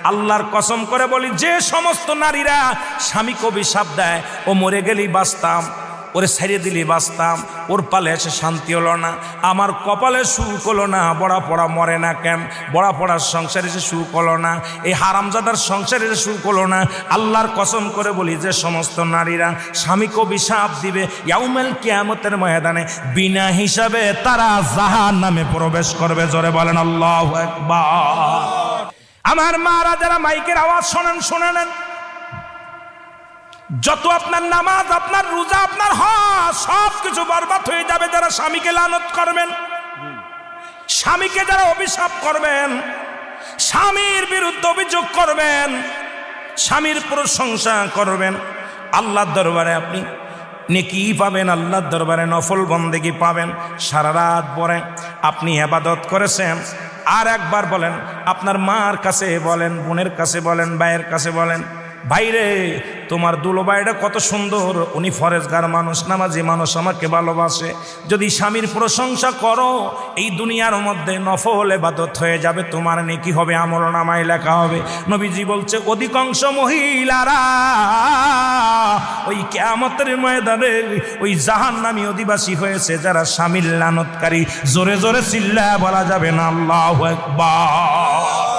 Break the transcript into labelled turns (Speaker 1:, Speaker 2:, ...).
Speaker 1: আল্লাহর কসম করে বলি, যে সমস্ত নারীরা স্বামীকে অভিশাপ দেয়, ও মরে গেলেই বাঁচতাম, ওরে ছেড়ে দিলেই বাঁচতাম, ওর পালে এসে শান্তি হলো না, আমার কপালে সুখ হলো না, বড়া পড়া মরে না কেন, বড়া পড়ার সংসারে এসে সুখ হলো না, এই হারামজাদার সংসারে এসে সুখ হলো না, আল্লাহর কসম করে বলি, যে সমস্ত নারীরা স্বামীকে অভিশাপ দিবে, ইয়াউমুল কিয়ামতের ময়দানে বিনা হিসাবে তারা জাহান্নামে প্রবেশ করবে। জোরে বলেন আল্লাহু আকবার। আমার মারা যারা মাইকের আওয়াজ শোনেন, শুনে নেন, যত আপনার নামাজ, আপনার রোজা, আপনার হজ সব কিছু বরবাদ হয়ে যাবে যারা স্বামীকে লানত করবেন, স্বামীকে যারা অভিশাপ করবেন, স্বামীর বিরুদ্ধে অভিযোগ করবেন, স্বামীর প্রশংসা করবেন। আল্লাহর দরবারে আপনি নেকি পাবেন, আল্লাহর দরবারে নফল বন্দেগী পাবেন। সারা রাত পরে আপনি ইবাদত করেছেন, আর একবার বলেন, আপনার মার কাছে বলেন, বোনের কাছে বলেন, ভাইয়ের কাছে বলেন, ভাইরে তোমার দুলো ভাইটা কত সুন্দর, উনি ফরেজগার মানুষ, নামাজি মানুষ, আমাকে ভালোবাসে। যদি স্বামীর প্রশংসা করো, এই দুনিয়ার মধ্যে নফল ইবাদত হয়ে যাবে, তোমার নেকি হবে, আমলনামায় লেখা হবে। নবীজি বলছে, অধিকাংশ মহিলারা ওই কিয়ামতের ময়দানে ওই জাহান্নামী অধিবাসী হয়েছে যারা স্বামীর লানতকারী। জোরে জোরে চিল্লায়া বলা যাবে না আল্লাহু আকবার।